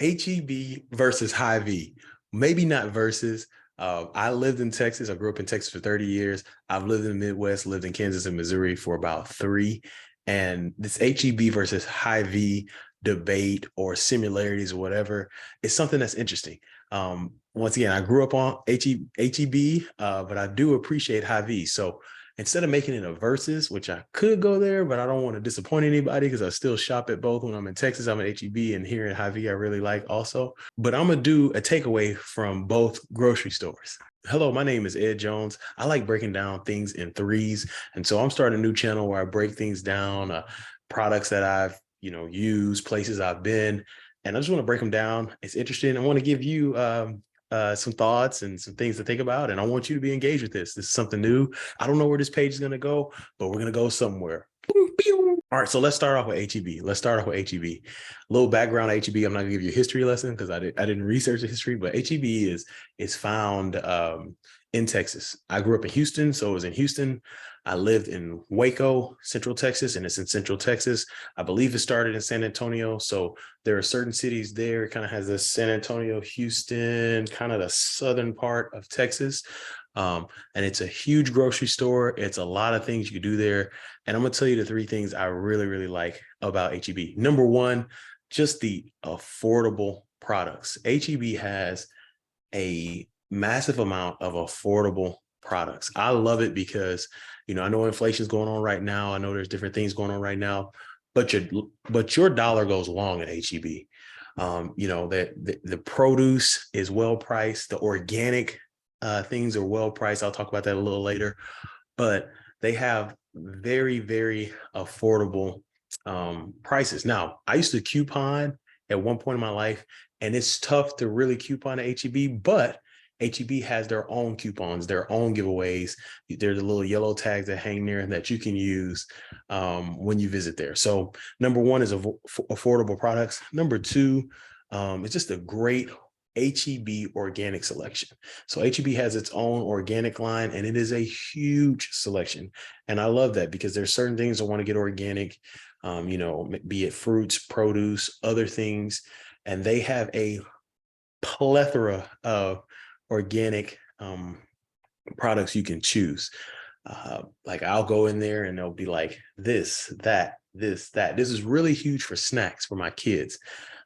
HEB versus Hy-Vee. Maybe not versus. I lived in Texas. I grew up in Texas for 30 years. I've lived in the Midwest, lived in Kansas and Missouri for about 3. And this HEB versus Hy-Vee debate or similarities or whatever is something that's interesting. Once again, I grew up on HEB, but I do appreciate Hy-Vee. So instead of making it a versus, which I could go there, but I don't want to disappoint anybody because I still shop at both. When I'm in Texas, I'm at HEB, and here in Hy-Vee, I really like also. But I'm going to do a takeaway from both grocery stores. Hello, my name is Ed Jones. I like breaking down things in threes. And so I'm starting a new channel where I break things down, products that I've, used, places I've been, and I just want to break them down. It's interesting. I want to give you some thoughts and some things to think about. And I want you to be engaged with this. This is something new. I don't know where this page is going to go, but we're going to go somewhere. All right, so let's start off with HEB. Let's start off with HEB. A little background on HEB. I'm not gonna give you a history lesson because I didn't research the history, but HEB is found in Texas. I grew up in Houston, so it was in Houston. I lived in Waco, Central Texas, and it's in Central Texas. I believe it started in San Antonio. So there are certain cities there. It kind of has this San Antonio, Houston, kind of the southern part of Texas. And it's a huge grocery store. It's a lot of things you can do there. And I'm going to tell you the 3 things I really, really like about HEB. Number one, just the affordable products. HEB has a massive amount of affordable products. I love it because, I know inflation is going on right now. I know there's different things going on right now, but your dollar goes long at HEB. The produce is well priced. The organic things are well priced. I'll talk about that a little later, but they have very, very affordable prices. Now, I used to coupon at one point in my life, and it's tough to really coupon at HEB, but HEB has their own coupons, their own giveaways. There's the little yellow tags that hang there that you can use when you visit there. So number one is affordable products. Number two, it's just a great HEB organic selection. So HEB has its own organic line, and it is a huge selection. And I love that because there's certain things I want to get organic, be it fruits, produce, other things. And they have a plethora of organic products you can choose. Like I'll go in there and they'll be like this, that, this, that. This is really huge for snacks for my kids.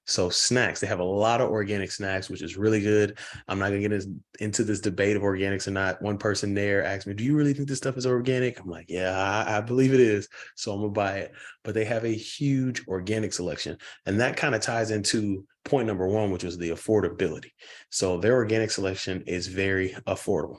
So snacks, they have a lot of organic snacks, which is really good. I'm not gonna get into this debate of organics or not. One person there asked me, do you really think this stuff is organic? I'm like, yeah, I believe it is. So I'm gonna buy it. But they have a huge organic selection. And that kind of ties into point number one, which was the affordability. So their organic selection is very affordable.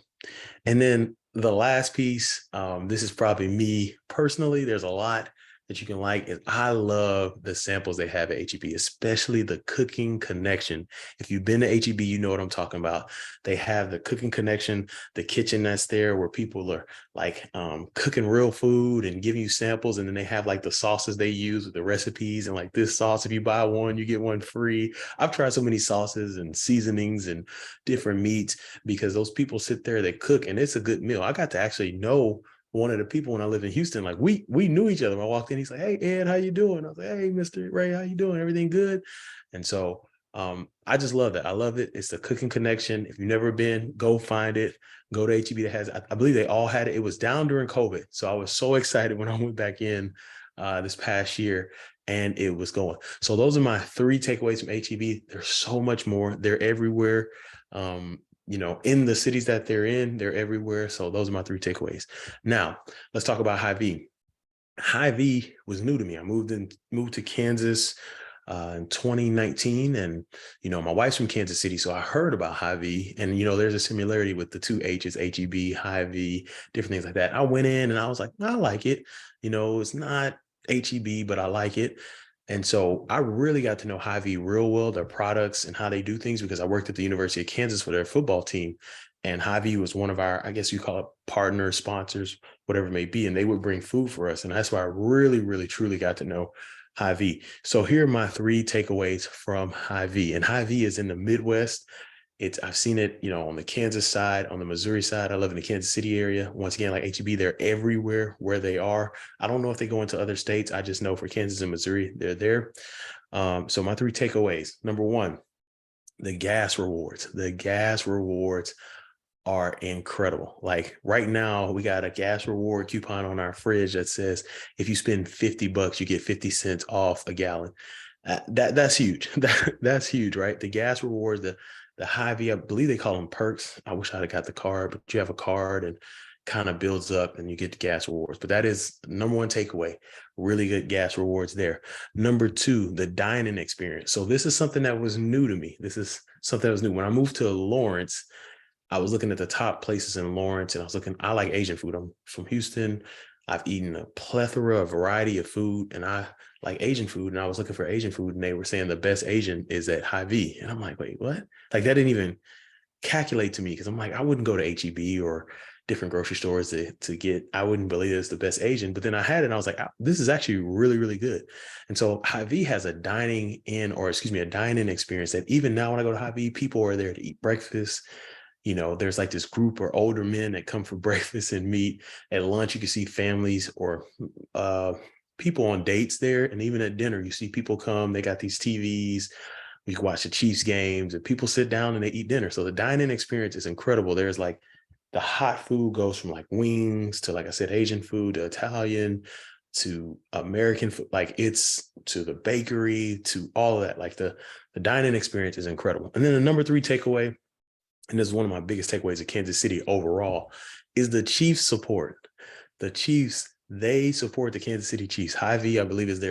And then the last piece, this is probably me personally, there's a lot that you can like is I love the samples they have at HEB, especially the cooking connection. If you've been to HEB, you know what I'm talking about. They have the cooking connection, the kitchen that's there where people are like cooking real food and giving you samples. And then they have like the sauces they use with the recipes and like this sauce, if you buy one, you get one free. I've tried so many sauces and seasonings and different meats because those people sit there, they cook, and it's a good meal. I got to actually know one of the people when I lived in Houston. Like we knew each other. I walked in, he's like, hey, Ed, how you doing? I was like, hey, Mr. Ray, how you doing? Everything good? And so I just love that. I love it. It's the cooking connection. If you've never been, go find it. Go to HEB that has, I believe they all had it. It was down during COVID. So I was so excited when I went back in this past year and it was going. So those are my 3 takeaways from HEB. There's so much more. They're everywhere. In the cities that they're in, they're everywhere. So those are my 3 takeaways. Now, let's talk about Hy-Vee. Hy-Vee was new to me. I moved to Kansas in 2019. And, my wife's from Kansas City. So I heard about Hy-Vee, and, there's a similarity with the 2 H's, HEB, Hy-Vee, different things like that. I went in and I was like, I like it. It's not HEB, but I like it. And so I really got to know Hy-Vee real well, their products and how they do things, because I worked at the University of Kansas for their football team. And Hy-Vee was one of our, I guess you call it partners, sponsors, whatever it may be. And they would bring food for us. And that's why I really, really, truly got to know Hy-Vee. So here are my 3 takeaways from Hy-Vee. And Hy-Vee is in the Midwest. I've seen it, on the Kansas side, on the Missouri side. I live in the Kansas City area. Once again, like HEB, they're everywhere where they are. I don't know if they go into other states. I just know for Kansas and Missouri, they're there. So my three takeaways. Number one, the gas rewards. The gas rewards are incredible. Like right now, we got a gas reward coupon on our fridge that says if you spend $50, you get 50 cents off a gallon. That's huge. That's huge, right? The gas rewards, the Hy-Vee, I believe they call them perks. I wish I'd have got the card, but you have a card and kind of builds up and you get the gas rewards. But that is number one takeaway. Really good gas rewards there. Number two, the dining experience. So this is something that was new to me. This is something that was new. When I moved to Lawrence, I was looking at the top places in Lawrence and I like Asian food. I'm from Houston. I've eaten a plethora, a variety of food, and I like Asian food. And I was looking for Asian food and they were saying the best Asian is at Hy-Vee. And I'm like, wait, what? Like that didn't even calculate to me because I'm like, I wouldn't go to HEB or different grocery stores to get, I wouldn't believe it's the best Asian. But then I had it and I was like, this is actually really, really good. And so Hy-Vee has a dining experience that even now when I go to Hy-Vee, people are there to eat breakfast. You know, there's like this group of older men that come for breakfast and meet. At lunch, you can see families or people on dates there. And even at dinner, you see people come, they got these TVs. We can watch the Chiefs games and people sit down and they eat dinner. So the dine-in experience is incredible. There's like the hot food goes from like wings to, like I said, Asian food to Italian to American food. Like it's to the bakery to all of that. Like the dine-in experience is incredible. And then the number three takeaway, and this is one of my biggest takeaways of Kansas City overall, is the Chiefs support. The Chiefs, they support the Kansas City Chiefs. Hy-Vee, I believe, is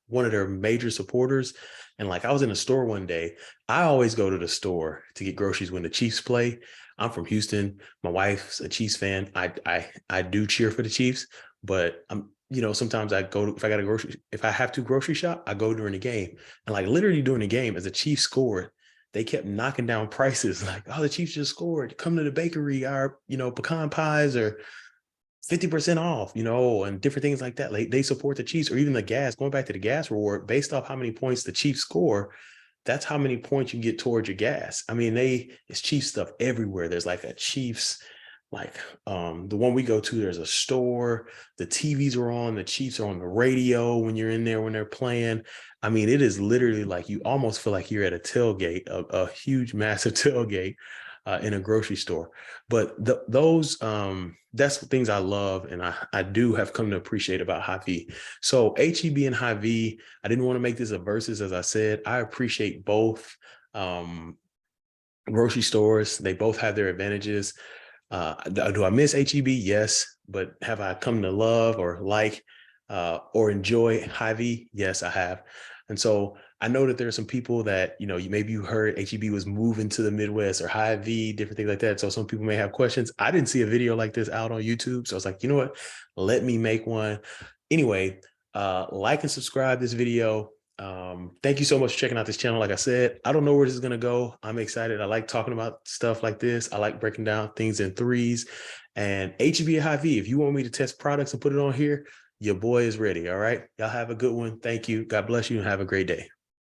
one of their major supporters. And like I was in a store one day, I always go to the store to get groceries when the Chiefs play. I'm from Houston. My wife's a Chiefs fan. I do cheer for the Chiefs, but sometimes I go if I have to grocery shop, I go during the game. And like literally during the game, as the Chiefs scored, they kept knocking down prices like, oh, the Chiefs just scored. Come to the bakery. Our, pecan pies are 50% off, and different things like that. Like they support the Chiefs, or even the gas, going back to the gas reward, based off how many points the Chiefs score, that's how many points you get towards your gas. I mean, it's Chiefs stuff everywhere. There's like a Chiefs, like the one we go to, there's a store, the TVs are on, the Chiefs are on the radio when you're in there, when they're playing. I mean, it is literally like you almost feel like you're at a tailgate, a huge, massive tailgate in a grocery store. But that's the things I love and I do have come to appreciate about Hy-Vee. So HEB and HyVee, I didn't want to make this a versus, as I said. I appreciate both grocery stores. They both have their advantages. Do I miss HEB? Yes. But have I come to love or like or enjoy Hy-Vee? Yes, I have. And so I know that there are some people that, maybe you heard HEB was moving to the Midwest or Hy-Vee, different things like that. So some people may have questions. I didn't see a video like this out on YouTube. So I was like, you know what? Let me make one. Anyway, like and subscribe this video. Thank you so much for checking out this channel. Like I said, I don't know where this is going to go. I'm excited. I like talking about stuff like this. I like breaking down things in threes. And HEB and Hy-Vee, if you want me to test products and put it on here, your boy is ready. All right. Y'all have a good one. Thank you. God bless you and have a great day.